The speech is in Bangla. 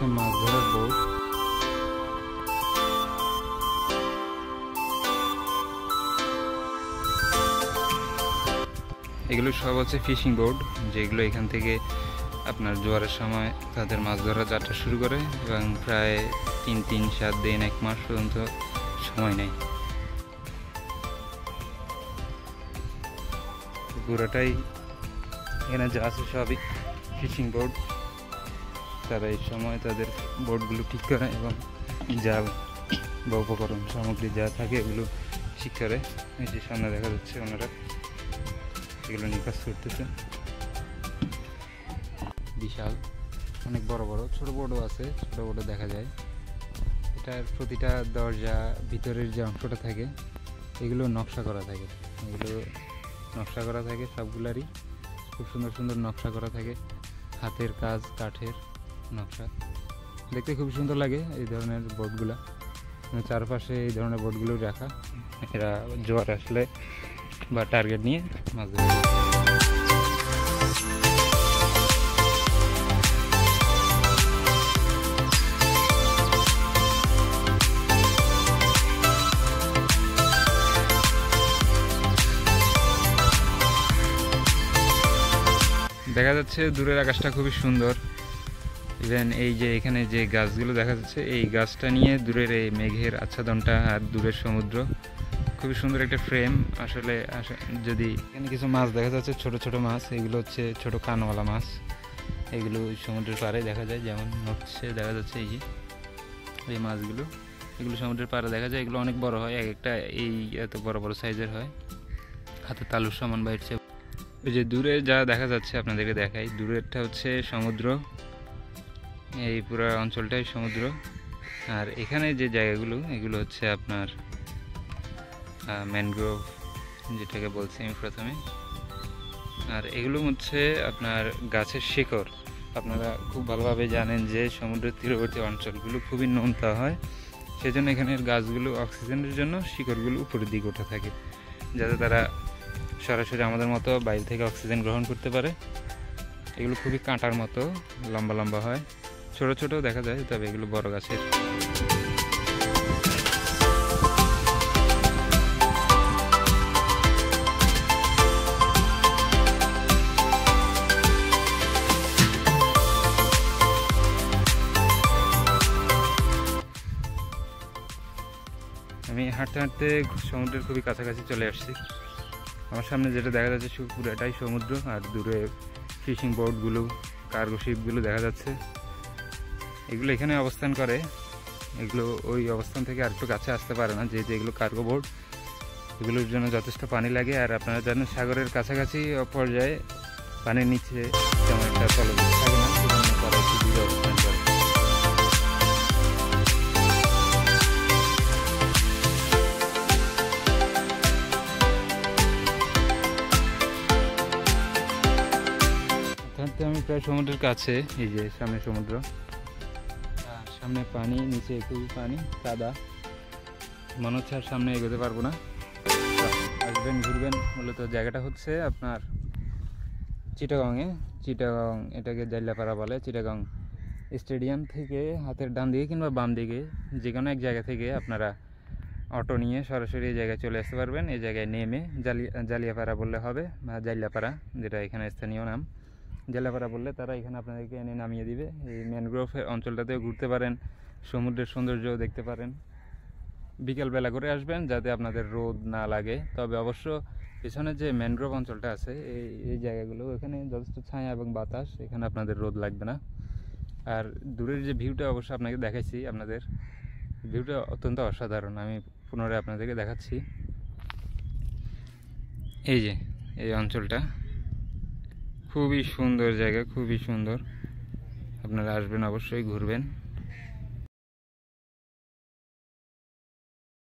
হচ্ছে মাছ ধরার বোট। এগুলো সব হচ্ছে ফিশিং বোট, যেগুলো এখান থেকে আপনার জোয়ারের সময় তাদের মাছ ধরার যাত্রা শুরু করে এবং প্রায় 3-7 দিন 1 মাস পর্যন্ত সময় নেয়। পুরোটাই এখানে যা আছে সবই ফিশিং বোট। তারা এই সময় তাদের বোটগুলো ঠিক করে এবং জাল বা উপকরণ সামগ্রী যা থাকে এগুলো ঠিক করে। এই যে সামনে দেখা যাচ্ছে ওনারা এগুলো নিয়ে কাজ করতেছে। বিশাল অনেক বড় বড়, ছোট বড় আছে, ছোট বড় দেখা যায়। এটার প্রতিটা দরজা ভিতরের যে অংশটা থাকে এগুলো নকশা করা থাকে, এগুলো নকশা করা থাকে সবগুলারই। খুব সুন্দর সুন্দর নকশা করা থাকে, হাতের কাজ, কাঠের নকশা, দেখতে খুব সুন্দর লাগে এই ধরনের বোটগুলা। চারপাশে এই ধরনের বোটগুলো রাখা, এরা জোয়ার আসলে বা টার্গেট নিয়ে মাছ ধরে। দেখা যাচ্ছে দূরের আকাশটা খুবই সুন্দর। ইভেন এই যে এখানে যে গাছগুলো দেখা যাচ্ছে, এই গাছটা নিয়ে দূরের এই মেঘের আচ্ছাদনটা আর দূরের সমুদ্র, খুবই সুন্দর একটা ফ্রেম। আসলে যদি এখানে কিছু মাছ দেখা যাচ্ছে, ছোট ছোট মাছ, এগুলো হচ্ছে ছোট কানওয়ালা মাছ। এগুলো সমুদ্রের পাড়ে দেখা যায়, যেমন হচ্ছে দেখা যাচ্ছে এই যে এই মাছগুলো, এগুলো সমুদ্রের পাড়ে দেখা যায়। এগুলো অনেক বড় হয়, এক একটা এই এত বড় বড় সাইজের হয়, হাতে তালুর সমান বাইরছে। ওই যে দূরে যা দেখা যাচ্ছে আপনাদেরকে দেখাই, দূরেরটা হচ্ছে সমুদ্র, এই পুরো অঞ্চলটাই সমুদ্র। আর এখানে যে জায়গাগুলো এগুলো হচ্ছে আপনার ম্যানগ্রোভ, যেটাকে বলছি আমি প্রথমে। আর এগুলো হচ্ছে আপনার গাছের শিকড়। আপনারা খুব ভালোভাবে জানেন যে সমুদ্রের তীরবর্তী অঞ্চলগুলো খুবই নোনতা হয়, সেজন্য এখানের গাছগুলো অক্সিজেনের জন্য শিকড়গুলো উপরের দিকে ওঠা থাকে, যাতে তারা সরাসরি আমাদের মতো বাইরে থেকে অক্সিজেন গ্রহণ করতে পারে। এগুলো খুবই কাঁটার মতো লম্বা লম্বা হয়, ছোট ছোট দেখা যায়, তবে এগুলো বড় গাছের। আমি হাঁটতে হাঁটতে সমুদ্রের খুবই কাছাকাছি চলে আসছি। আমার সামনে যেটা দেখা যাচ্ছে পুরোটাই সমুদ্র, আর দূরে ফিশিং বোটগুলো, কার্গো শিপগুলো দেখা যাচ্ছে। এগুলো এখানে অবস্থান করে, এগুলো ওই অবস্থান থেকে আরেকটু কাছে আসতে পারে না, যেহেতু এগুলো কার্গো বোট। এগুলোর জন্য যথেষ্ট পানি লাগে, আর আপনারা জানেন সাগরের কাছাকাছি পর্যায়ে পানির নিচে তেমন একটা তলদেশ থাকে না, সেজন্য তারা একটু দূরে অবস্থান করে। আমি প্রায় সমুদ্রের কাছে, এই যে সামনে সমুদ্র, সামনে পানি, নিচে খুবই পানি, কাদা, মনে হচ্ছে আর সামনে এগোতে পারবো না। আসবেন, ঘুরবেন। মূলত জায়গাটা হচ্ছে আপনার চিটাগংয়ে, চিটাগং, এটাকে জাইলাপাড়া বলে। চিটাগং স্টেডিয়াম থেকে হাতের ডান দিকে কিংবা বাম দিকে যে কোনো এক জায়গা থেকে আপনারা অটো নিয়ে সরাসরি এই জায়গায় চলে আসতে পারবেন। এই জায়গায় নেমে জালিয়াপাড়া বললে হবে, বা জাইলাপাড়া যেটা এখানে স্থানীয় নাম। জাইলাপাড়া বললে তারা এখানে আপনাদেরকে এনে নামিয়ে দিবে। এই ম্যানগ্রোভ অঞ্চলটাতেও ঘুরতে পারেন, সমুদ্রের সৌন্দর্যও দেখতে পারেন। বিকেলবেলা করে আসবেন যাতে আপনাদের রোদ না লাগে। তবে অবশ্য পিছনে যে ম্যানগ্রোভ অঞ্চলটা আছে, এই জায়গাগুলো, এখানে যথেষ্ট ছায়া এবং বাতাস, এখানে আপনাদের রোদ লাগবে না। আর দূরের যে ভিউটা অবশ্য আপনাকে দেখাইছি, আপনাদের ভিউটা অত্যন্ত অসাধারণ। আমি পুনরায় আপনাদেরকে দেখাচ্ছি। এই যে এই অঞ্চলটা খুবই সুন্দর জায়গা, খুবই সুন্দর। আপনারা আসবেন, অবশ্যই ঘুরবেন।